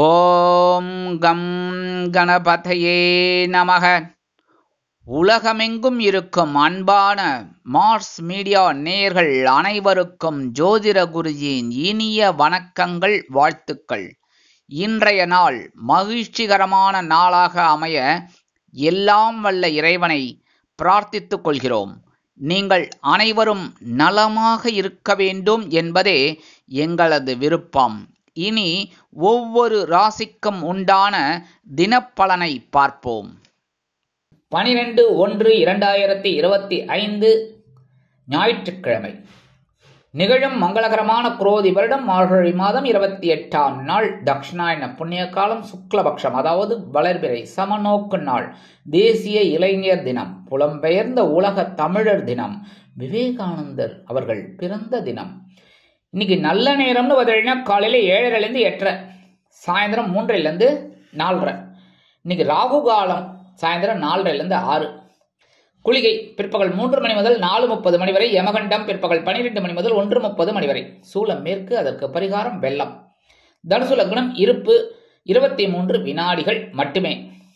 ஓம் come கணபதையே நமக. உலகமெங்கும் இருக்கும் அன்பான மார்ஸ் மீடியா நேயர்கள் அனைவருக்கும் ஜோதிட குருஜியின் இனிய வணக்கங்கள், வாழ்த்துக்கள். இன்றைய நாள் மகிழ்ச்சிகரமான நாளாக அமைய எல்லாம் வல்ல இறைவனை பிரார்த்தித்துக் கொள்கிறோம். நீங்கள் அனைவரும் நலமாக இருக்க வேண்டும் என்பதே எங்களது விருப்பம். இனி ஒவ்வொரு ராசிக்கும் உண்டான தினப்பலனை பார்ப்போம். 12/1/2025 ஞாயிற்றுக்கிழமை. நிகழும் மங்களகரமான குரோதி வருடம் மார்கழி மாதம் 28ஆம் நாள், தக்ஷிணாயன புண்ணிய காலம், சுக்லபக்ஷம், அதாவது வளர்பிறை சமநோக்கு நாள், தேசிய இளைஞர் தினம், புலம்பெயர்ந்த உலக தமிழர் தினம், விவேகானந்தர் அவர்கள் பிறந்த தினம். இன்னைக்கு நல்ல நேரம்னு பார்த்தீங்கன்னா காலையில 7:30 8:30, சாயந்தரம் 3:00 4:30. இன்னைக்கு ராகு காலம் சாயந்தரம் 4:30 6. குளிகை பிற்பகல் 3 மணி முதல் 4:30 மணி வரை. யமகண்டம் பிற்பகல் 12 மணி முதல் 1:30 மணி வரை. சூலம் மேற்கு, அதற்கு பரிகாரம் வெள்ளம். தனுசு லக்னம், இருப்பு 23 வினாடிகள் மட்டுமே.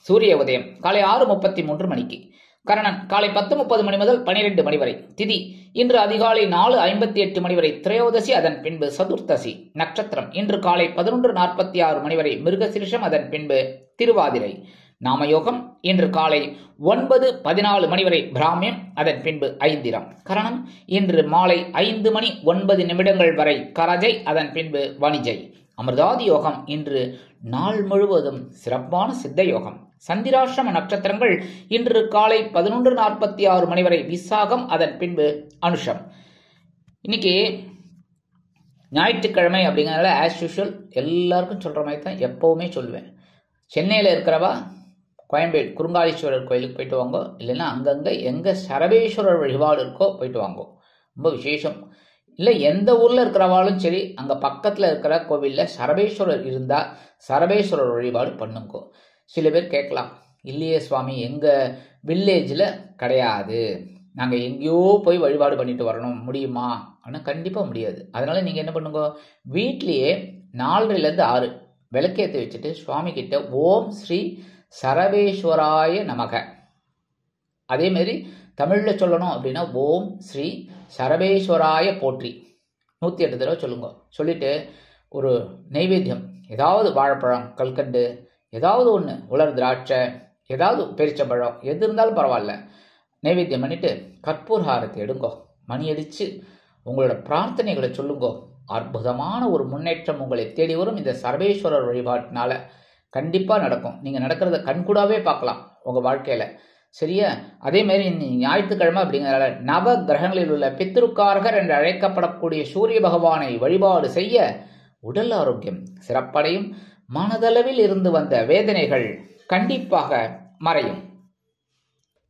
சூரிய உதயம் காலை 6:33 மணிக்கு. கரணன் காலை 10:30 மணி முதல் 12 மணி வரை. திதி இன்று அதிகாலை 4:58 மணி வரை திரையோதசி, அதன் பின்பு சதுர்த்தசி. நட்சத்திரம் இன்று காலை 11:46 மணி வரை மிருகசீரிஷம், அதன் பின்பு திருவாதிரை. நாமயோகம் இன்று காலை 9:14 மணி வரை பிராமியம், அதன் பின்பு ஐந்திரம். கரணம் இன்று மாலை 5:09 வரை கரஜை, அதன் பின்பு வணிஜை. அமிர்தாதி யோகம் இன்று நாள் முழுவதும் சிறப்பான சித்த யோகம். சந்திராசிரம நட்சத்திரங்கள் இன்று காலை 11:46 மணி வரை விசாகம், அதன் பின்பு அனுஷம். இன்னைக்கு ஞாயிற்றுக்கிழமை அப்படிங்கிறதுனால ஆஸ் யூஷுவல் எல்லாருக்கும் சொல்ற மாதிரி தான் எப்பவுமே சொல்லுவேன். சென்னையில் இருக்கிறவா கோயம்பேடு குறுங்காலீஸ்வரர் கோயிலுக்கு போயிட்டு வாங்கோ, இல்லைன்னா அங்கங்கே எங்கே சரபேஸ்வரர் வழிபாடு இருக்கோ போயிட்டு வாங்கோ, ரொம்ப விசேஷம். இல்லை எந்த ஊரில் இருக்கிறவாலும் சரி, அங்கே பக்கத்தில் இருக்கிற கோவிலில் சரபேஸ்வரர் இருந்தால் சரபேஸ்வரர் வழிபாடு பண்ணுங்கோ. சில பேர் கேட்கலாம், இல்லையே சுவாமி எங்கள் வில்லேஜில் கிடையாது, நாங்கள் எங்கேயோ போய் வழிபாடு பண்ணிட்டு வரணும், முடியுமா? ஆனால் கண்டிப்பாக முடியாது. அதனால் நீங்கள் என்ன பண்ணுங்க, வீட்லேயே 4:30 6 விளக்கேற்றி வச்சுட்டு சுவாமி கிட்ட ஓம் ஸ்ரீ சரபேஸ்வராய நமக, அதேமாரி தமிழில் சொல்லணும் அப்படின்னா ஓம் ஸ்ரீ சரபேஸ்வராய போற்றி 108 தடவை சொல்லுங்க. சொல்லிட்டு ஒரு நெய்வேத்தியம், ஏதாவது வாழைப்பழம், கல்கண்டு, ஏதாவது ஒன்று, உலர் திராட்சை, ஏதாவது பெரிச்சம்பழம், எது இருந்தாலும் பரவாயில்ல, நைவேத்தியம் பண்ணிட்டு கற்பூர ஹாரத்தை எடுங்கோ. மணி அடித்து உங்களோட பிரார்த்தனைகளை சொல்லுங்கோ. அற்புதமான ஒரு முன்னேற்றம் உங்களை தேடி வரும். இந்த சர்வேஸ்வரர் வழிபாட்டினால கண்டிப்பாக நடக்கும். நீங்கள் நடக்கிறத கண்கூடாவே பார்க்கலாம் உங்கள் வாழ்க்கையில், சரியா? அதேமாரி ஞாயிற்றுக்கிழமை அப்படிங்கிறதால நவ கிரகங்களில் உள்ள பித்ருக்காரகர் என்று அழைக்கப்படக்கூடிய சூரிய பகவானை வழிபாடு செய்ய உடல் ஆரோக்கியம் சிறப்படையும். மனதளவில் இருந்து வந்த வேதனைகள் கண்டிப்பாக மறையும்.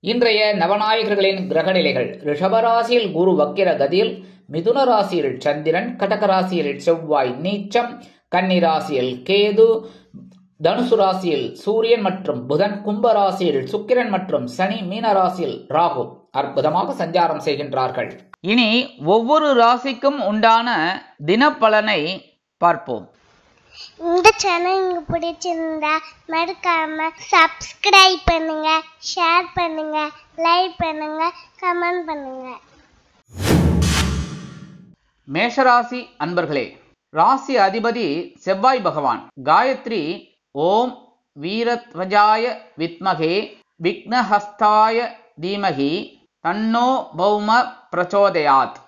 இன்றைய நவநாயகர்களின் கிரகநிலைகள்: ரிஷபராசியில் குரு வக்கிர கதியில், மிதுன ராசியில் சந்திரன், கடகராசியில் செவ்வாய் நீச்சம், கன்னிராசியில் கேது, தனுசு ராசியில் சூரியன் மற்றும் புதன், கும்பராசியில் சுக்கிரன் மற்றும் சனி, மீனராசியில் ராகு அற்புதமாக சஞ்சாரம் செய்கின்றார்கள். இனி ஒவ்வொரு ராசிக்கும் உண்டான தினப்பலனை பார்ப்போம். இந்த சேனல் உங்களுக்கு பிடிச்சிருந்தா மறக்காம சப்ஸ்கிரைப் பண்ணுங்க, ஷேர் பண்ணுங்க, லைக் பண்ணுங்க, கமெண்ட் பண்ணுங்க. மேஷராசி அன்பர்களே, ராசி அதிபதி செவ்வாய் பகவான். காயத்ரி ஓம் வீரத்வஜாய வித்மகே விக்னஹஸ்தாய தீமகி தன்னோ பௌம பிரச்சோதயாத்.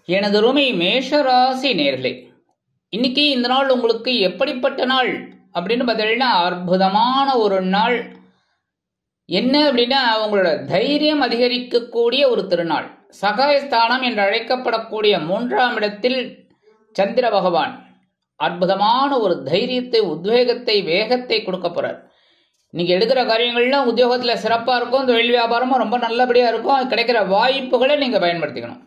எனது ரூமை மேஷராசி நேர்களே, இன்னைக்கு இந்த நாள் உங்களுக்கு எப்படிப்பட்ட நாள் அப்படின்னு பார்த்தீங்கன்னா அற்புதமான ஒரு நாள். என்ன அப்படின்னா உங்களோட தைரியம் அதிகரிக்கக்கூடிய ஒரு திருநாள். சகாயஸ்தானம் என்று அழைக்கப்படக்கூடிய 3ஆம் இடத்தில் சந்திர பகவான் அற்புதமான ஒரு தைரியத்தை, உத்வேகத்தை, வேகத்தை கொடுக்க போறார். நீங்க எடுக்கிற காரியங்கள்லாம் உத்தியோகத்தில் சிறப்பாக இருக்கும், தொழில் வியாபாரமும் ரொம்ப நல்லபடியாக இருக்கும். கிடைக்கிற வாய்ப்புகளை நீங்க பயன்படுத்திக்கணும்.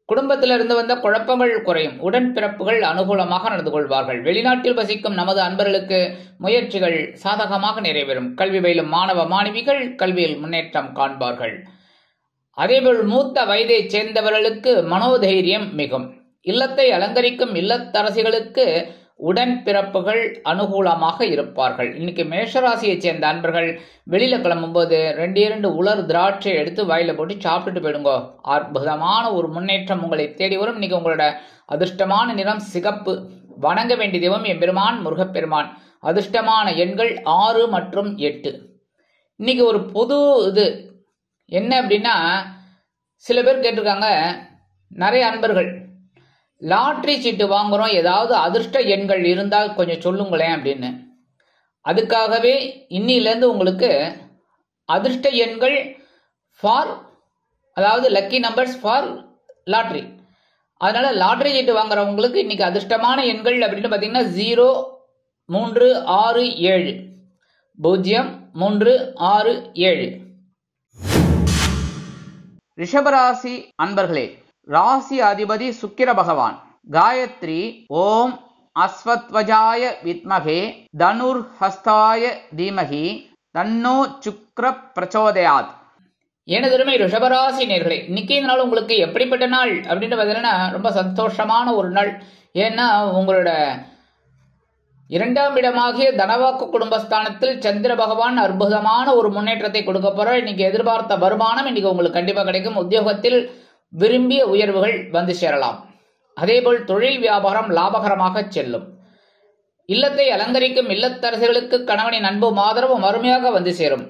குடும்பத்தில் இருந்து வந்த குழப்பங்கள் குறையும். உடன்பிறப்புகள் அனுகூலமாக நடந்து கொள்வார்கள். வெளிநாட்டில் வசிக்கும் நமது அன்பர்களுக்கு முயற்சிகள் சாதகமாக நிறைவேறும். கல்வி பயிலும் மாணவ மாணவிகள் கல்வியில் முன்னேற்றம் காண்பார்கள். அதேபோல் மூத்த வயதை சேர்ந்தவர்களுக்கு மனோதைரியம் மிகும். இல்லத்தை அலங்கரிக்கும் இல்லத்தரசிகளுக்கு உடன்பிறப்புகள் அனுகூலமாக இருப்பார்கள். இன்னைக்கு மேஷராசியை சேர்ந்த அன்பர்கள் வெளியில கிளம்பும்போது 2 உலர் திராட்சை எடுத்து வாயில போட்டு சாப்பிட்டுட்டு போயிடுங்க. அற்புதமான ஒரு முன்னேற்றம் உங்களை தேடி வரும். இன்னைக்கு உங்களோட அதிர்ஷ்டமான நிறம் சிகப்பு. வணங்க வேண்டிய தெய்வம் எம்பெருமான் முருகப்பெருமான். அதிர்ஷ்டமான எண்கள் 6 மற்றும் 8. இன்னைக்கு ஒரு புது இது என்ன அப்படின்னா, சில பேர் கேட்டிருக்காங்க, நிறைய அன்பர்கள் லாட்ரி சீட்டு வாங்குறோம், ஏதாவது அதிர்ஷ்ட எண்கள் இருந்தால் கொஞ்சம் சொல்லுங்களேன் அப்படின்னு. அதுக்காகவே இன்னிலேருந்து உங்களுக்கு அதிர்ஷ்ட எண்கள் ஃபார், அதாவது லக்கி நம்பர்ஸ் ஃபார் லாட்ரி. அதனால லாட்ரி சீட்டு வாங்குறவங்களுக்கு இன்னைக்கு அதிர்ஷ்டமான எண்கள் அப்படின்னு பார்த்தீங்கன்னா 0, 3, 6, 7. 0, 3, 6, 7. ரிஷபராசி அன்பர்களே, ராசி அதிபதி சுக்கிர பகவான். காயத்ரி ஓம் அஸ்வத்வஜாய வித்மகே தனுர் ஹஸ்தாய தீமகி தன்னோ சுக்ர பிரச்சோதயாத். எனதருமை ரிஷபராசி நேர்களே, இன்னைக்கு இந்த நாள் உங்களுக்கு எப்படிப்பட்ட நாள் அப்படின்னு பார்த்தீங்கன்னா ரொம்ப சந்தோஷமான ஒரு நாள். ஏன்னா உங்களோட 2ஆம் இடமாகிய தனவாக்கு குடும்பஸ்தானத்தில் சந்திர பகவான் அற்புதமான ஒரு முன்னேற்றத்தை கொடுக்க போறார். இன்னைக்கு எதிர்பார்த்த வருமானம் இன்னைக்கு உங்களுக்கு கண்டிப்பா கிடைக்கும். உத்தியோகத்தில் விரும்பிய உயர்வுகள் வந்து சேரலாம். அதேபோல் தொழில் வியாபாரம் லாபகரமாக செல்லும். இல்லத்தை அலங்கரிக்கும் இல்லத்தரசிகளுக்கு கணவனின் அன்பும் ஆதரவும் அருமையாக வந்து சேரும்.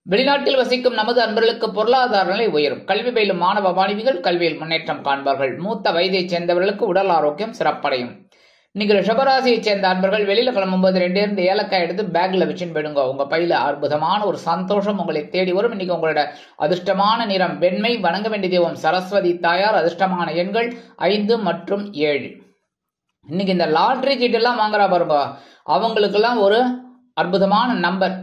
வெளிநாட்டில் வசிக்கும் நமது அன்பர்களுக்கு பொருளாதார நிலை உயரும். கல்வி பயிலும் மாணவ மாணவிகள் கல்வியில் முன்னேற்றம் காண்பார்கள். மூத்த வயதைச் சேர்ந்தவர்களுக்கு உடல் ஆரோக்கியம் சிறப்படையும். இன்னைக்கு ரிஷபராசியை சேர்ந்த அன்பர்கள் வெளியில கிளம்பும்போது 2 ஏலக்காய் எடுத்து பேக்ல வச்சுன்னு போயிடுங்க. உங்க பையில அற்புதமான ஒரு சந்தோஷம் உங்களை தேடி வரும். இன்னைக்கு உங்களோட அதிர்ஷ்டமான நிறம் வெண்மை. வணங்க வேண்டிய தெய்வம் சரஸ்வதி தாயார். அதிர்ஷ்டமான எண்கள் 5 மற்றும் 7. இன்னைக்கு இந்த லாட்ரி சீட்டு எல்லாம் வாங்குறா பாருங்க, அவங்களுக்கெல்லாம் ஒரு அற்புதமான நம்பர்.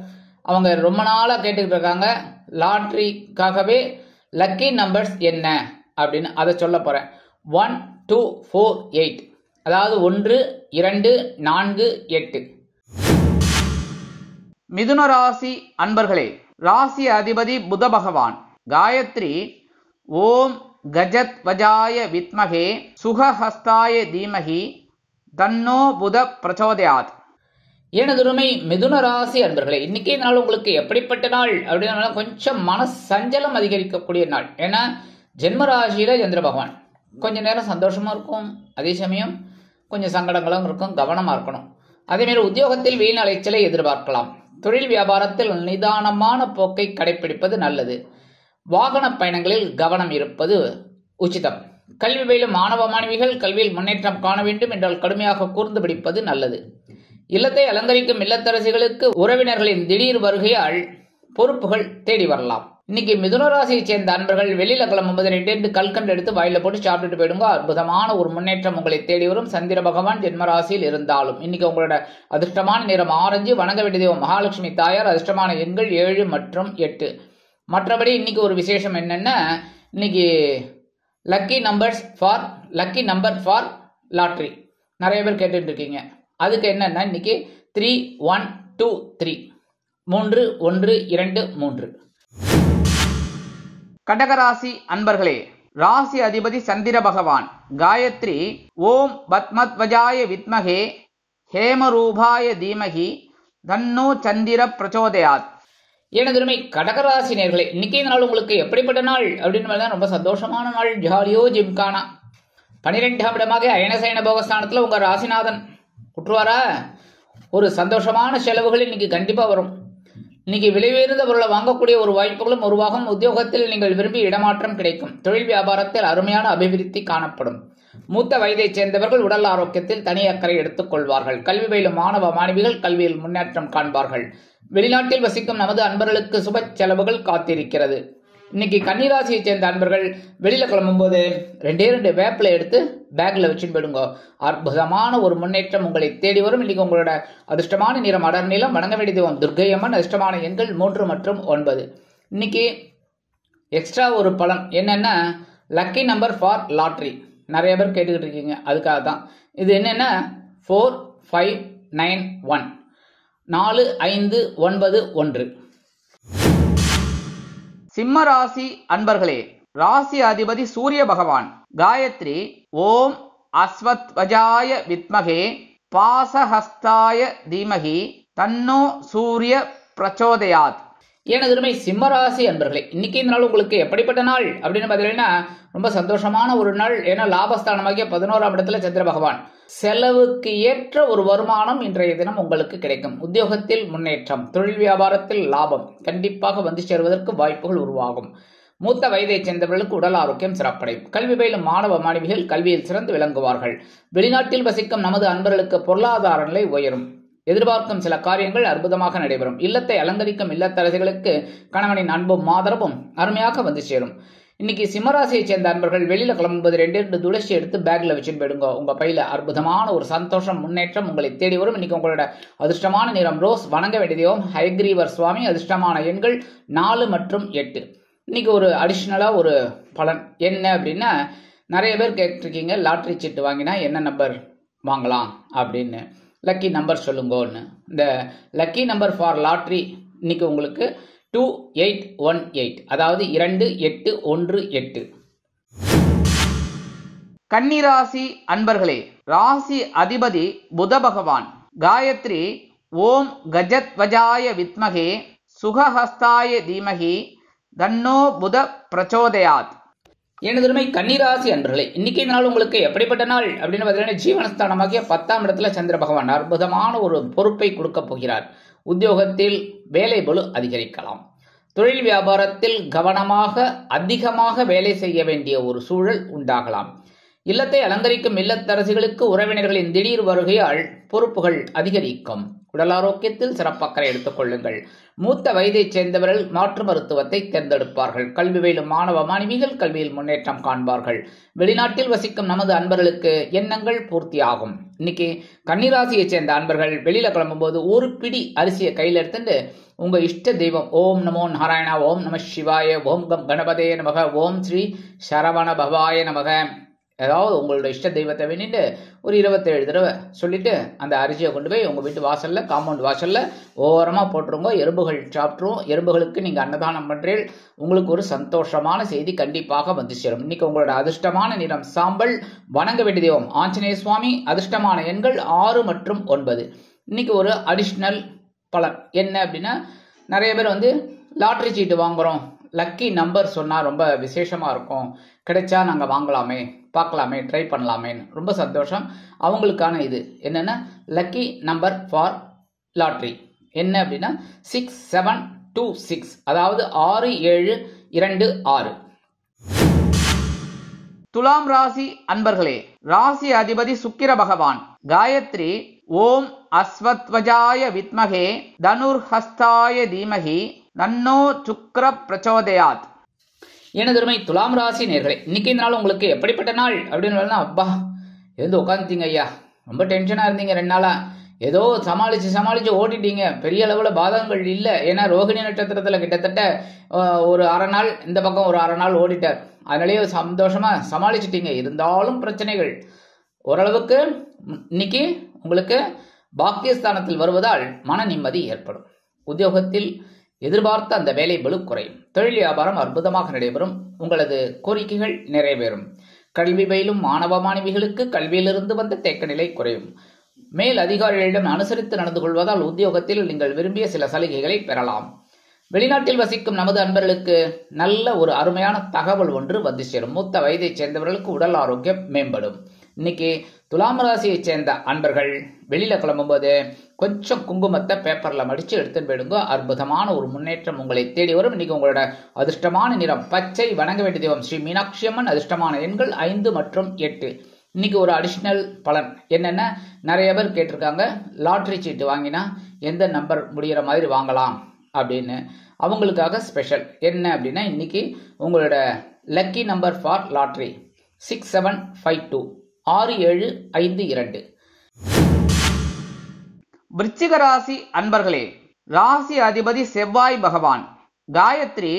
அவங்க ரொம்ப நாளா கேட்டுக்கிட்டு இருக்காங்க, லாட்ரிக்காகவே லக்கி நம்பர்ஸ் என்ன அப்படின்னு அதை சொல்ல போறேன். 1, 2, 4, 8. அதாவது 1, 2, 4, 8. மிதுன ராசி அன்பர்களே, ராசி அதிபதி புத பகவான். காயத்ரி ஓம் கஜத் வஜாய வித்மகே சுகஹஸ்தாய தீமகி தன்னோ புத பிரச்சோதயாத். எனதுரிமை மிதுன ராசி அன்பர்களே, இன்னைக்கே நாள் உங்களுக்கு எப்படிப்பட்ட நாள் அப்படின்னா கொஞ்சம் மன சஞ்சலம் அதிகரிக்கக்கூடிய நாள். ஏன்னா ஜென்மராசியில சந்திர பகவான். கொஞ்ச நேரம் சந்தோஷமா இருக்கும், அதே சமயம் கொஞ்சம் சங்கடங்களும் இருக்கும், கவனமா இருக்கணும். அதேமாரி உத்தியோகத்தில் வீண் அலைச்சலை எதிர்பார்க்கலாம். தொழில் வியாபாரத்தில் நிதானமான போக்கை கடைபிடிப்பது நல்லது. வாகன பயணங்களில் கவனம் இருப்பது உச்சிதம். கல்வி பயிலும் மாணவ மாணவிகள் கல்வியில் முன்னேற்றம் காண வேண்டும் என்றால் கடுமையாக கூர்ந்து பிடிப்பது நல்லது. இல்லத்தை அலங்கரிக்கும் இல்லத்தரசிகளுக்கு உறவினர்களின் திடீர் வருகையால் பொறுப்புகள் தேடி வரலாம். இன்னைக்கு மிதுன ராசியை சேர்ந்த அன்பர்கள் வெளியில கிளம்பும்போது 2 கல்கண்டு எடுத்து வாயில போட்டு சாப்பிட்டுட்டு போயிடுங்க. அற்புதமான ஒரு முன்னேற்றம் உங்களை தேடி வரும். சந்திர பகவான் ஜென்ம ராசியில் இருந்தாலும் இன்னைக்கு உங்களோட அதிர்ஷ்டமான நிறம் ஆரஞ்சு. வணங்க வேண்டிய தெய்வம் மகாலட்சுமி தாயார். அதிர்ஷ்டமான எண்கள் 7 மற்றும் 8. மற்றபடி இன்னைக்கு ஒரு விசேஷம் என்னன்னா, இன்னைக்கு லக்கி நம்பர் ஃபார் லாட்ரி நிறைய பேர் கேட்டுட்டு இருக்கீங்க. அதுக்கு என்னன்னா இன்னைக்கு 3, 1, 2, 3. 3, 1, 2, 3. கடகராசி அன்பர்களே, ராசி அதிபதி சந்திர பகவான். காயத்ரி ஓம் பத்மத்வஜாய வித்மகே ஹேமரூபாய தீமகி தன்னோ சந்திர பிரச்சோதயாத். எனதுரிமை கடகராசி நேர்களே, இன்னைக்கு நாள் உங்களுக்கு எப்படிப்பட்ட நாள் அப்படின்னு ரொம்ப சந்தோஷமான நாள். ஜாலியோ ஜிம்கானா. 12ஆம் இடமாக அயனசயன போகஸ்தானத்துல உங்க ராசிநாதன் குற்றுவாரா. ஒரு சந்தோஷமான செலவுகள் இன்னைக்கு கண்டிப்பா வரும். இன்னைக்கு விலையுயர்ந்த பொருளை வாங்கக்கூடிய ஒரு வாய்ப்புகளும் உருவாகும். உத்தியோகத்தில் நீங்கள் விரும்பி இடமாற்றம் கிடைக்கும். தொழில் வியாபாரத்தில் அருமையான அபிவிருத்தி காணப்படும். மூத்த வயதைச் சேர்ந்தவர்கள் உடல் ஆரோக்கியத்தில் தனி அக்கறை எடுத்துக் கொள்வார்கள். கல்வி பயிலும் மாணவ மாணவிகள் கல்வியில் முன்னேற்றம் காண்பார்கள். வெளிநாட்டில் வசிக்கும் நமது அன்பர்களுக்கு சுப செலவுகள் காத்திருக்கிறது. இன்னைக்கு கன்னிராசியை சேர்ந்த அன்பர்கள் வெளியில கிளம்பும்போது 2 வேப்பிலை எடுத்து பேக்ல வச்சுன்னு போயிடுங்க. அற்புதமான ஒரு முன்னேற்றம் உங்களை தேடி வரும். இன்னைக்கு உங்களோட அதிர்ஷ்டமான நிறம் அடர் நீளம். வணங்க வேண்டிய தெய்வம் துர்க்கையம்மன். அதிர்ஷ்டமான எண்கள் 3 மற்றும் 9. இன்னைக்கு எக்ஸ்ட்ரா ஒரு பலன் என்னன்னா, லக்கி நம்பர் ஃபார் லாட்ரி நிறைய பேர் கேட்டுக்கிட்டு இருக்கீங்க. அதுக்காக தான் இது என்னன்னா 4, 5, 9, 1. 4, 5, 9, 1. சிம்ம ராசி அன்பர்களே, ராசி அதிபதி சூரிய பகவான். காயத்ரி ஓம் அஸ்வத்வஜாய வித்மகே பாசஹஸ்தாய தீமஹி தன்னோ சூரிய பிரச்சோதயாத். எனதுமை சிம்மராசி அன்பர்களே, இன்னைக்கு இந்த நாள் உங்களுக்கு எப்படிப்பட்ட நாள் அப்படின்னு பார்த்தீங்கன்னா ரொம்ப சந்தோஷமான ஒரு நாள். ஏன்னா லாபஸ்தானமாகிய 11ஆம் இடத்துல சந்திர பகவான். செலவுக்கு ஏற்ற ஒரு வருமானம் இன்றைய தினம் உங்களுக்கு கிடைக்கும். உத்தியோகத்தில் முன்னேற்றம், தொழில் வியாபாரத்தில் லாபம் கண்டிப்பாக வந்து சேருவதற்கு வாய்ப்புகள் உருவாகும். மூத்த வயதை சேர்ந்தவர்களுக்கு உடல் ஆரோக்கியம் சிறப்படையும். கல்வி பயிலும் மாணவ மாணவிகள் கல்வியில் சிறந்து விளங்குவார்கள். வெளிநாட்டில் வசிக்கும் நமது அன்பர்களுக்கு பொருளாதார நிலை உயரும். எதிர்பார்க்கும் சில காரியங்கள் அற்புதமாக நடைபெறும். இல்லத்தை அலங்கரிக்கும் இல்லத்தரசிகளுக்கு கணவனின் அன்பும் ஆதரவும் அருமையாக வந்து சேரும். இன்னைக்கு சிம்மராசியை சேர்ந்த அன்பர்கள் வெளியில கிளம்பும்போது 2 துளசி எடுத்து பேக்ல வச்சுட்டு போயிடுங்க. உங்க பையில அற்புதமான ஒரு சந்தோஷம் முன்னேற்றம் உங்களை தேடி வரும். இன்னைக்கு உங்களோட அதிர்ஷ்டமான நிறம் ரோஸ். வணங்க வேண்டியதோம் ஹயக்ரீவர் சுவாமி. அதிர்ஷ்டமான எண்கள் 4 மற்றும் 8. இன்னைக்கு ஒரு அடிஷ்னலா ஒரு பலன் என்ன அப்படின்னா, நிறைய பேர் கேட்டிருக்கீங்க லாட்ரி சீட்டு வாங்கினா என்ன நம்பர் வாங்கலாம் அப்படின்னு, லக்கி நம்பர் சொல்லுங்கன்னு. இந்த லக்கி நம்பர் ஃபார் லாட்ரி இன்னைக்கு உங்களுக்கு 2818, அதாவது 2818. கன்னிராசி அன்பர்களே, ராசி அதிபதி புத பகவான். காயத்ரி ஓம் கஜத்வஜாய வித்மகே சுகஹஸ்தாய தீமகி தன்னோ புத பிரச்சோதயாத். எனதுமை கன்னிராசி அன்பர்களே, இன்னைக்கு இந்த நாள் உங்களுக்கு எப்படிப்பட்ட நாள் அப்படின்னு பார்த்தீங்கன்னா, ஜீவனஸ்தானமாகிய 10ஆம் இடத்துல சந்திர பகவான் அற்புதமான ஒரு பொறுப்பை கொடுக்க போகிறார். உத்தியோகத்தில் வேலை பளு அதிகரிக்கலாம். தொழில் வியாபாரத்தில் கவனமாக அதிகமாக வேலை செய்ய வேண்டிய ஒரு சூழல் உண்டாகலாம். இல்லத்தை அலங்கரிக்கும் இல்லத்தரசிகளுக்கு உறவினர்களின் திடீர் வருகையால் பொறுப்புகள் அதிகரிக்கும். உடல் ஆரோக்கியத்தில் சிறப்பக்கறை எடுத்துக் கொள்ளுங்கள். மூத்த வயதைச் சேர்ந்தவர்கள் மாற்று மருத்துவத்தை தேர்ந்தெடுப்பார்கள். கல்வி பயிலும் மாணவ மாணவிகள் கல்வியில் முன்னேற்றம் காண்பார்கள். வெளிநாட்டில் வசிக்கும் நமது அன்பர்களுக்கு எண்ணங்கள் பூர்த்தியாகும். இன்னைக்கு கன்னிராசியைச் சேர்ந்த அன்பர்கள் வெளியில கிளம்பும்போது ஒரு பிடி அரிசியை கையில் எடுத்துட்டு உங்க இஷ்ட தெய்வம் ஓம் நமோ நாராயணா, ஓம் நம சிவாய, ஓம் கம் கணபதே நமக, ஓம் ஸ்ரீ சரவண பவாய நமக, ஏதாவது உங்களோட இஷ்ட தெய்வத்தை வேண்டிட்டு ஒரு 27 தடவை சொல்லிட்டு அந்த அரிசியை கொண்டு போய் உங்க வீட்டு வாசல்ல, காம்பவுண்ட் வாசல்ல ஓரமா போட்டுருங்க. எறும்புகள் சாப்பிட்ரும். எறும்புகளுக்கு நீங்க அன்னதானம் பண்றீர்கள். உங்களுக்கு ஒரு சந்தோஷமான செய்தி கண்டிப்பாக வந்து சேரும். இன்னைக்கு உங்களோட அதிர்ஷ்டமான நிறம் சாம்பல். வணங்க வேண்டிய தெய்வம் ஆஞ்சநேய சுவாமி. அதிர்ஷ்டமான எண்கள் 6 மற்றும் 9. இன்னைக்கு ஒரு அடிஷ்னல் பலன் என்ன அப்படின்னா, நிறைய பேர் வந்து லாட்ரி சீட்டு வாங்குறோம், லக்கி நம்பர் சொன்னா ரொம்ப விசேஷமா இருக்கும், கிடைச்சா நாங்க வாங்கலாமே, பார்க்கலாமே, ட்ரை பண்ணலாமேன்னு ரொம்ப சந்தோஷம். அவங்களுக்கான இது என்னன்னா, லக்கி நம்பர் ஃபார் லாட்ரி என்ன அப்படின்னா 6726, அதாவது 6726. துலாம் ராசி அன்பர்களே, ராசி அதிபதி சுக்கிர பகவான். காயத்ரி ஓம் அஸ்வத்வஜாய வித்மகே தனுர்ஹஸ்தாய தீமகி தன்னோ சுக்ர பிரச்சோதயாத். எனதருமை துலாம் ராசி நேர்களே, இன்னைக்கு இந்த நாள் உங்களுக்கு எப்படிப்பட்ட நாள் அப்படின்னு, அப்பா எழுந்து உட்காந்துட்டீங்க ஐயா, ரொம்ப டென்ஷனா இருந்தீங்க 2 நாளா, ஏதோ சமாளிச்சு ஓட்டிட்டீங்க. பெரிய அளவுல பாதகங்கள் இல்லை. ஏன்னா ரோகிணி நட்சத்திரத்துல கிட்டத்தட்ட ஒரு அரை நாள் இந்த பக்கம் ஒரு அரை நாள் ஓடிட்டார். அதனாலேயே சந்தோஷமா சமாளிச்சுட்டீங்க. இருந்தாலும் பிரச்சனைகள் ஓரளவுக்கு. இன்னைக்கு உங்களுக்கு பாக்கியஸ்தானத்தில் வருவதால் மன நிம்மதி ஏற்படும். உத்தியோகத்தில் எதிர்பார்த்த அந்த வேலை பளு குறையும். தொழில் வியாபாரம் அற்புதமாக நடைபெறும். உங்களது கோரிக்கைகள் நிறைவேறும். கல்வி பயிலும் மாணவ மாணவிகளுக்கு கல்வியிலிருந்து வந்த தேக்க நிலை குறையும். மேல் அதிகாரிகளிடம் அனுசரித்து நடந்து கொள்வதால் உத்தியோகத்தில் நீங்கள் விரும்பிய சில சலுகைகளை பெறலாம். வெளிநாட்டில் வசிக்கும் நமது அன்பர்களுக்கு நல்ல ஒரு அருமையான தகவல் ஒன்று வந்து சேரும். மூத்த வயதைச் சேர்ந்தவர்களுக்கு உடல் ஆரோக்கியம் மேம்படும். இன்னைக்கு துலாம் ராசியை சேர்ந்த அன்பர்கள் வெளியில கிளம்பும்போது கொஞ்சம் குங்குமத்தை பேப்பர்ல மடிச்சு எடுத்துன்னு போயிடுங்க. அற்புதமான ஒரு முன்னேற்றம் உங்களை தேடி வரும். இன்னைக்கு உங்களோட அதிர்ஷ்டமான நிறம் பச்சை. வணங்க வேண்டிய தெய்வம் ஸ்ரீ மீனாட்சி அம்மன். அதிர்ஷ்டமான எண்கள் 5 மற்றும் 8. இன்னைக்கு ஒரு அடிஷ்னல் பலன் என்னன்னா, நிறைய பேர் கேட்டிருக்காங்க லாட்ரி சீட்டு வாங்கினா எந்த நம்பர் முடிகிற மாதிரி வாங்கலாம் அப்படின்னு. அவங்களுக்காக ஸ்பெஷல் என்ன அப்படின்னா, இன்னைக்கு உங்களோட லக்கி நம்பர் ஃபார் லாட்ரி 6752, 6752. விருச்சிக ராசி அன்பர்களே, ராசி அதிபதி செவ்வாய் பகவான். காயத்ரி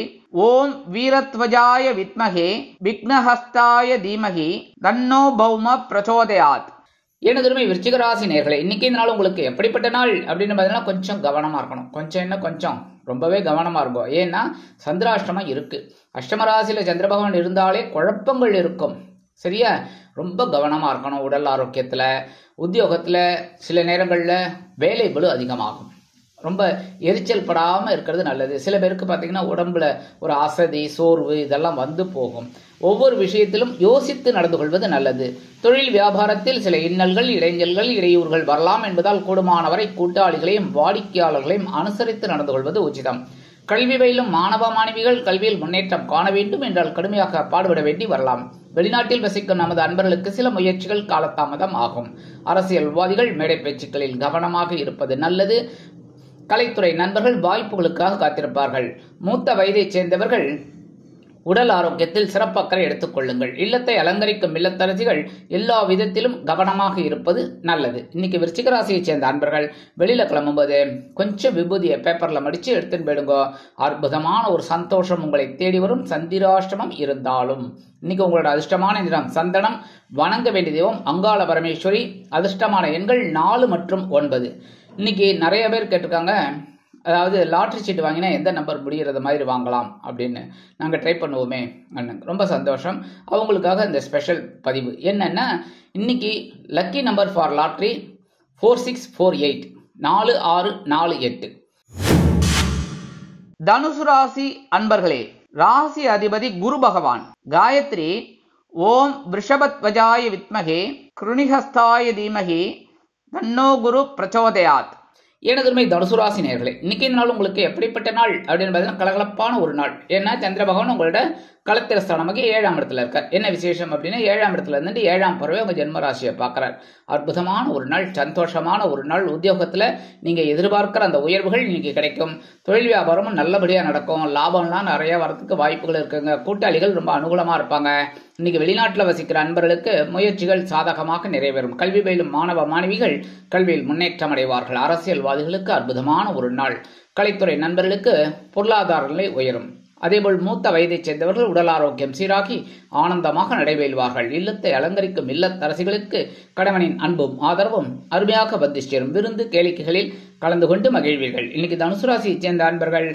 ஓம் வீரத்வஜாய வித்மகே விக்னஹஸ்தாய தீமகி தன்னோ பௌம பிரச்சோதயாத். எனதுமே விருச்சிக ராசி நேர்களே, இன்னைக்கு இந்த நாள் உங்களுக்கு எப்படிப்பட்ட நாள் அப்படின்னு பார்த்தீங்கன்னா, கொஞ்சம் கவனமா இருக்கணும். கொஞ்சம் ரொம்பவே கவனமா இருக்கும். ஏன்னா சந்திராஷ்டமம் இருக்கு. அஷ்டம ராசியில சந்திர பகவான் இருந்தாலே குழப்பங்கள் இருக்கும். சரியா? ரொம்ப கவனமாக இருக்கணும் உடல் ஆரோக்கியத்தில். உத்தியோகத்தில் சில நேரங்களில் வேலை பளு அதிகமாகும். ரொம்ப எரிச்சல் படாமல் இருக்கிறது நல்லது. சில பேருக்கு பார்த்தீங்கன்னா உடம்புல ஒரு அசதி, சோர்வு இதெல்லாம் வந்து போகும். ஒவ்வொரு விஷயத்திலும் யோசித்து நடந்து கொள்வது நல்லது. தொழில் வியாபாரத்தில் சில இன்னல்கள், இடைஞ்சல்கள், இடையூறுகள் வரலாம் என்பதால் கூடுமானவரை கூட்டாளிகளையும் வாடிக்கையாளர்களையும் அனுசரித்து நடந்து கொள்வது உச்சிதம். கல்வி பயிலும் மாணவ மாணவிகள் கல்வியில் முன்னேற்றம் காண வேண்டும் என்றால் கடுமையாக பாடுபட வேண்டி வரலாம். வெளிநாட்டில் வசிக்கும் நமது அன்பர்களுக்கு சில முயற்சிகள் காலதாமதம் ஆகும். அரசியல்வாதிகள் மேடை பேச்சுக்களில் கவனமாக இருப்பது நல்லது. கலைத்துறை நண்பர்கள் வாய்ப்புகளுக்காக காத்திருப்பார்கள். மூத்த வயதைச் சேர்ந்தவர்கள் உடல் ஆரோக்கியத்தில் சிறப்பு அக்கறை எடுத்துக் கொள்ளுங்கள். இல்லத்தை அலங்கரிக்கும் இல்லத்தரசிகள் எல்லா விதத்திலும் கவனமாக இருப்பது நல்லது. இன்னைக்கு விருச்சிக ராசியைச் சேர்ந்த அன்பர்கள் வெளியில கிளம்பும்போது கொஞ்சம் விபூதியை பேப்பர்ல மடிச்சு எடுத்துன்னு போயிடுங்க. அற்புதமான ஒரு சந்தோஷம் உங்களை தேடி வரும். சந்திராஷ்டமம் இருந்தாலும் இன்னைக்கு உங்களோட அதிர்ஷ்டமான நிறம் சந்தனம். வணங்க வேண்டிய தெய்வம் அங்காள பரமேஸ்வரி. அதிர்ஷ்டமான எண்கள் 4 மற்றும் 9. இன்னைக்கு நிறைய பேர் கேட்டிருக்காங்க, அதாவது லாட்ரி சீட்டு வாங்கினா எந்த நம்பர் முடிகிறது மாதிரி வாங்கலாம் அப்படின்னு. நாங்கள் ட்ரை பண்ணுவோமே. ரொம்ப சந்தோஷம். அவங்களுக்காக இந்த ஸ்பெஷல் பதிவு என்னன்னா, இன்னைக்கு லக்கி நம்பர் ஃபார் லாட்ரி 4648 4648. தனுசு ராசி அன்பர்களே, ராசி அதிபதி குரு பகவான். காயத்ரி ஓம் விருஷபத்வஜாய வித்மகே கிருணிஹஸ்தாய தீமகி தன்னோ குரு பிரச்சோதயாத். எனதுமை தனுசு ராசி நேயர்களே, இன்னைக்கு இந்த நாள் உங்களுக்கு எப்படிப்பட்ட நாள் அப்படின்னு பார்த்தீங்கன்னா கலகலப்பான ஒரு நாள். ஏன்னா சந்திர பகவான் உங்களோட களத்திரஸ்தானமாக 7ஆம் இடத்துல இருக்கார். என்ன விசேஷம் அப்படின்னா 7ஆம் இடத்துல இருந்துட்டு 7ஆம் பறவை உங்க ஜென்ம ராசியை பார்க்கிறார். அற்புதமான ஒரு நாள், சந்தோஷமான ஒரு நாள். உத்தியோகத்துல நீங்க எதிர்பார்க்கிற அந்த உயர்வுகள் இன்னைக்கு கிடைக்கும். தொழில் வியாபாரமும் நல்லபடியா நடக்கும். லாபம்லாம் நிறைய வரதுக்கு வாய்ப்புகள் இருக்குங்க. கூட்டாளிகள் ரொம்ப அனுகூலமா இருப்பாங்க. இன்னைக்கு வெளிநாட்டில் வசிக்கிற அன்பர்களுக்கு முயற்சிகள் சாதகமாக நிறைவேறும். கல்வி பயிலும் மாணவ மாணவிகள் கல்வியில் முன்னேற்றம் அடைவார்கள். அரசியல்வாதிகளுக்கு அற்புதமான ஒரு நாள். கலைத்துறை நண்பர்களுக்கு பொருளாதார நிலை உயரும். அதேபோல் மூத்த வயதைச் சேர்ந்தவர்கள் உடல் ஆரோக்கியம் சீராகி ஆனந்தமாக நடைபெறுவார்கள். இல்லத்தை அலங்கரிக்கும் இல்லத்தரசிகளுக்கு கணவனின் அன்பும் ஆதரவும் அருமையாக வந்து சேரும். விருந்து கேளிக்கைகளில் கலந்து கொண்டு மகிழ்வீர்கள். இன்னைக்கு தனுசு ராசியைச் சேர்ந்த அன்பர்கள்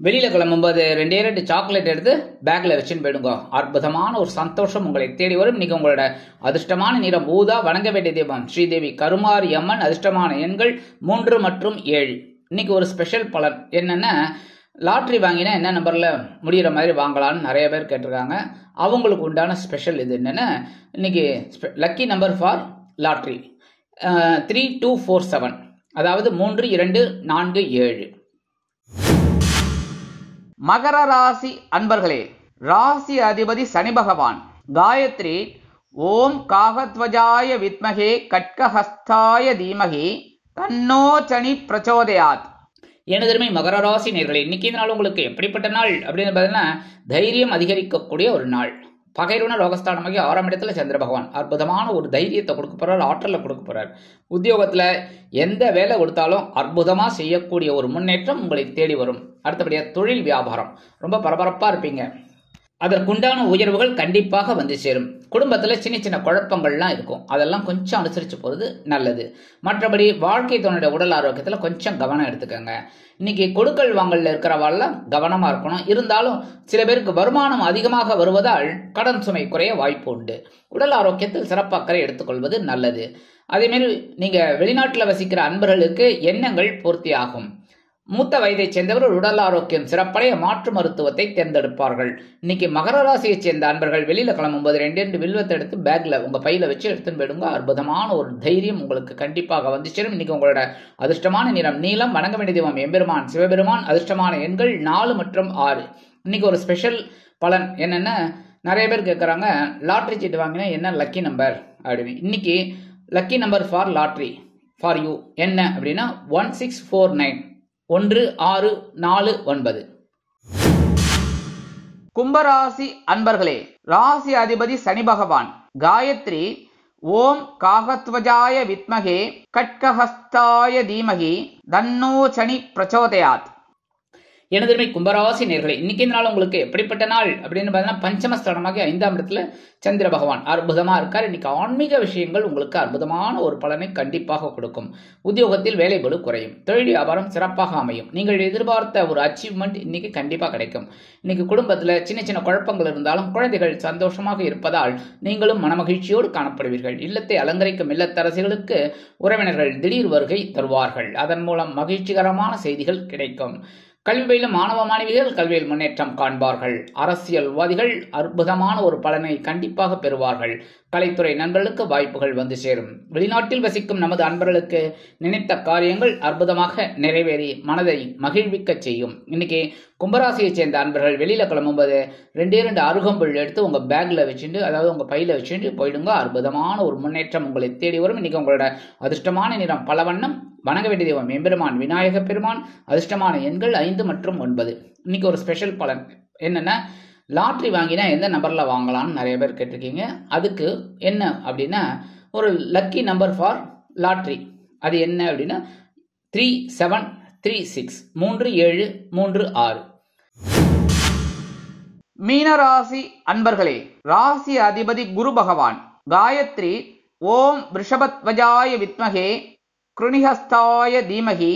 வெளியில கிளம்பும்போது 2 சாக்லேட் எடுத்து பேக்ல வச்சுன்னு போயிடுங்க. அற்புதமான ஒரு சந்தோஷம் உங்களை தேடி வரும். இன்னைக்கு உங்களோட அதிர்ஷ்டமான நிறம் ஊதா. வணங்க வேண்டிய தெய்வம் ஸ்ரீதேவி கருமாரி அம்மன். அதிர்ஷ்டமான எண்கள் 3 மற்றும் 7. இன்னைக்கு ஒரு ஸ்பெஷல் பலன் என்னன்னா, லாட்ரி வாங்கினா என்ன நம்பர்ல முடிகிற மாதிரி வாங்கலாம்னு நிறைய பேர் கேட்டிருக்காங்க. அவங்களுக்கு உண்டான ஸ்பெஷல் இது என்னன்னா, இன்னைக்கு லக்கி நம்பர் ஃபார் லாட்ரி 3247, அதாவது 3 2 4 7. மகர ராசி அன்பர்களே, ராசி அதிபதி சனி பகவான். காயத்ரி ஓம் காகத்வஜாய வித்மகே கட்கஹஸ்தாய தீமகி தன்னோ சனி பிரச்சோதயாத். எனதருமை மகர ராசி நேயர்களே, இன்னைக்கு இந்த நாள் உங்களுக்கு எப்படிப்பட்ட நாள் அப்படின்னு பார்த்தீங்கன்னா, தைரியம் அதிகரிக்கக்கூடிய ஒரு நாள். பகைருண ரோகஸ்தானமாகி 6ஆம் இடத்துல சந்திர பகவான் அற்புதமான ஒரு தைரியத்தை கொடுக்க போறார், ஆற்றலை கொடுக்க போறார். உத்தியோகத்துல எந்த வேலை கொடுத்தாலும் அற்புதமா செய்யக்கூடிய ஒரு முன்னேற்றம் உங்களை தேடி வரும். அடுத்தபடியா தொழில் வியாபாரம் ரொம்ப பரபரப்பா இருப்பீங்க. அதற்குண்டான உயர்வுகள் கண்டிப்பாக வந்து சேரும். குடும்பத்துல சின்ன சின்ன குழப்பங்கள்லாம் இருக்கும், அதெல்லாம் கொஞ்சம் அனுசரிச்சு போறது நல்லது. மற்றபடி வாழ்க்கை துணையோட உடல் ஆரோக்கியத்துல கொஞ்சம் கவனம் எடுத்துக்கோங்க. இன்னைக்கு கொடுக்கல் வாங்கல்ல இருக்கிறவாள்லாம் கவனமா இருக்கணும். இருந்தாலும் சில பேருக்கு வருமானம் அதிகமாக வருவதால் கடன் சுமை குறைய வாய்ப்பு உண்டு. உடல் ஆரோக்கியத்தில் சிறப்பு அக்கறை எடுத்துக்கொள்வது நல்லது. அதே மாதிரி நீங்க வெளிநாட்டுல வசிக்கிற அன்பர்களுக்கு எண்ணங்கள் பூர்த்தி ஆகும். மூத்த வயதைச் சேர்ந்தவர்கள் உடல் ஆரோக்கியம் சிறப்படைய மாற்று மருத்துவத்தை தேர்ந்தெடுப்பார்கள். இன்னைக்கு மகர ராசியைச் சேர்ந்த அன்பர்கள் வெளியில கிளம்பும்போது 2 வில்வத்தை எடுத்து பேக்ல உங்க பையில வச்சு எடுத்துன்னு போயிடுங்க. அற்புதமான ஒரு தைரியம் உங்களுக்கு கண்டிப்பாக வந்து சேரும். இன்னைக்கு உங்களோட அதிர்ஷ்டமான நிறம் நீலம். வணங்க வேண்டிய தெய்வம் எம்பெருமான் சிவபெருமான். அதிர்ஷ்டமான எண்கள் 4 மற்றும் 6. இன்னைக்கு ஒரு ஸ்பெஷல் பலன் என்னன்னா, நிறைய பேர் கேட்கறாங்க லாட்ரி சீட்டு வாங்கினா என்ன லக்கி நம்பர் அப்படின்னு. இன்னைக்கு lucky number for lottery for you என்ன அப்படின்னா 1649 1649. கும்பராசி அன்பர்களே, ராசி அதிபதி சனி பகவான். காயத்ரி ஓம் காகத்வஜாய வித்மகே கட்கஹஸ்தாய தீமகி தன்னோ சனி பிரச்சோதயாத். எனதுமே கும்பராசி நேர்களை இன்னைக்கு இந்த நாள் உங்களுக்கு எப்படிப்பட்ட நாள் அப்படின்னு பார்த்தீங்கன்னா பஞ்சமஸ்தானமாக 5ஆம் இடத்துல சந்திர பகவான் அற்புதமா இருக்கார். இன்னைக்கு ஆன்மீக விஷயங்கள் உங்களுக்கு அற்புதமான ஒரு பலனை கண்டிப்பாக கொடுக்கும். உத்தியோகத்தில் வேலை பளு குறையும். தொழில் வியாபாரம் சிறப்பாக அமையும். நீங்கள் எதிர்பார்த்த ஒரு அச்சீவ்மெண்ட் இன்னைக்கு கண்டிப்பா கிடைக்கும். இன்னைக்கு குடும்பத்துல சின்ன சின்ன குழப்பங்கள் இருந்தாலும் குழந்தைகள் சந்தோஷமாக இருப்பதால் நீங்களும் மனமகிழ்ச்சியோடு காணப்படுவீர்கள். இல்லத்தை அலங்கரிக்கும் இல்லத்தரசிகளுக்கு உறவினர்கள் திடீர் வருகை தருவார்கள். அதன் மூலம் மகிழ்ச்சிகரமான செய்திகள் கிடைக்கும். கல்வி பயிலும் மாணவ மாணவிகள் கல்வியில் முன்னேற்றம் காண்பார்கள். அரசியல்வாதிகள் அற்புதமான ஒரு பலனை கண்டிப்பாக பெறுவார்கள். கலைத்துறை நண்பர்களுக்கு வாய்ப்புகள் வந்து சேரும். வெளிநாட்டில் வசிக்கும் நமது அன்பர்களுக்கு நினைத்த காரியங்கள் அற்புதமாக நிறைவேறி மனதை மகிழ்விக்க செய்யும். இன்னைக்கு கும்பராசியை சேர்ந்த அன்பர்கள் வெளியில கிளம்பும்போது 2 அருகம்புல் எடுத்து உங்க பேக்ல வச்சுட்டு, அதாவது உங்க பையில வச்சுட்டு போயிடுங்க. அற்புதமான ஒரு முன்னேற்றம் உங்களை தேடி வரும். இன்னைக்கு உங்களோட அதிர்ஷ்டமான நிறம் பலவண்ணம். வணங்க வேண்டிய தெய்வம் எம்பெருமான் விநாயக பெருமான். அதிர்ஷ்டமான எண்கள் 5 மற்றும் 9. இன்னைக்கு ஒரு ஸ்பெஷல் பலன் என்னன்னா, லாட்ரி வாங்கினா எந்த நம்பர்ல வாங்கலாம்னு நிறைய பேர் கேட்டிருக்கீங்க. அதுக்கு என்ன அப்படின்னா, ஒரு லக்கி நம்பர் ஃபார் லாட்ரி அது என்ன அப்படின்னா 3736 3736. மீனராசி அன்பர்களே, ராசி அதிபதி குரு பகவான். காயத்ரி ஓம் ரிஷபத்வஜாய வித்மகே கிருணிஹஸ்தாய தீமகி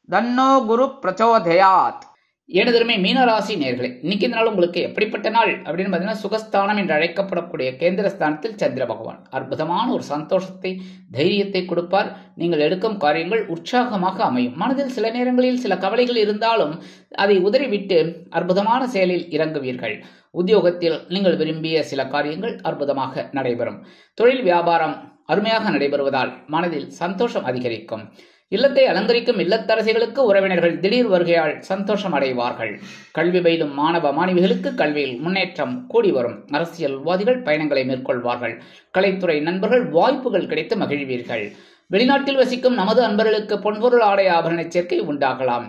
தன்னோ குரு பிரச்சோதயாத். எனதருமை மீனராசி நேர்களே, இன்னைக்கு இந்த நாள் உங்களுக்கு எப்படிப்பட்ட நாள் அப்படின்னு பார்த்தீங்கன்னா, சுகஸ்தானம் என்று அழைக்கப்படக்கூடிய கேந்திரஸ்தானத்தில் சந்திர பகவான் அற்புதமான ஒரு சந்தோஷத்தை தைரியத்தை கொடுப்பார். நீங்கள் எடுக்கும் காரியங்கள் உற்சாகமாக அமையும். மனதில் சில நேரங்களில் சில கவலைகள் இருந்தாலும் அதை உதறிவிட்டு அற்புதமான செயலில் இறங்குவீர்கள். உத்தியோகத்தில் நீங்கள் விரும்பிய சில காரியங்கள் அற்புதமாக நடைபெறும். தொழில் வியாபாரம் அருமையாக நடைபெறுவதால் மனதில் சந்தோஷம் அதிகரிக்கும். இல்லத்தை அலங்கரிக்கும் இல்லத்தரசிகளுக்கு உறவினர்கள் திடீர் வருகையால் சந்தோஷம் அடைவார்கள். கல்வி பயிலும் மாணவ மாணவிகளுக்கு கல்வியில் முன்னேற்றம் கூடி வரும். அரசியல்வாதிகள் பயணங்களை மேற்கொள்வார்கள். கலைத்துறை நண்பர்கள் வாய்ப்புகள் கிடைத்து மகிழ்வீர்கள். வெளிநாட்டில் வசிக்கும் நமது அன்பர்களுக்கு பொன்பொருள் ஆடை ஆபரண சேர்க்கை உண்டாகலாம்.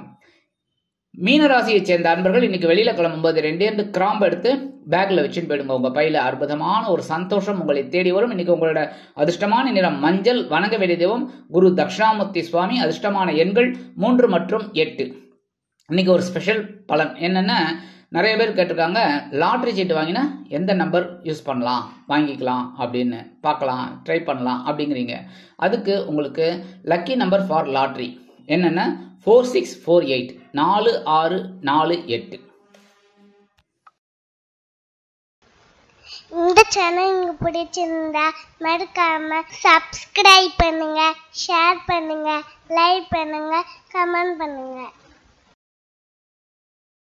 மீனராசியை சேர்ந்த அன்பர்கள் இன்னைக்கு வெளியில கிளம்பும்போது 2 கிராம்பு எடுத்து பேக்ல வச்சுட்டு போயிடுங்க. உங்க பையில அற்புதமான ஒரு சந்தோஷம் உங்களை தேடி வரும். இன்னைக்கு உங்களோட அதிர்ஷ்டமான நிறம் மஞ்சள். வணங்க வேண்டிய தெய்வம் குரு தட்சிணாமூர்த்தி சுவாமி. அதிர்ஷ்டமான எண்கள் 3 மற்றும் 8. இன்னைக்கு ஒரு ஸ்பெஷல் பலன் என்னன்னா, நிறைய பேர் கேட்டிருக்காங்க, லாட்ரி சீட்டு வாங்கினா எந்த நம்பர் யூஸ் பண்ணலாம், வாங்கிக்கலாம் அப்படின்னு பார்க்கலாம், ட்ரை பண்ணலாம் அப்படிங்கிறீங்க. அதுக்கு உங்களுக்கு லக்கி நம்பர் ஃபார் லாட்ரி என்னன்னா 4648 4648. இந்த சேனல் உங்களுக்கு பிடிச்சிருந்தா மறக்காம சப்ஸ்கிரைப் பண்ணுங்க, ஷேர் பண்ணுங்க, லைக் பண்ணுங்க, கமெண்ட் பண்ணுங்க.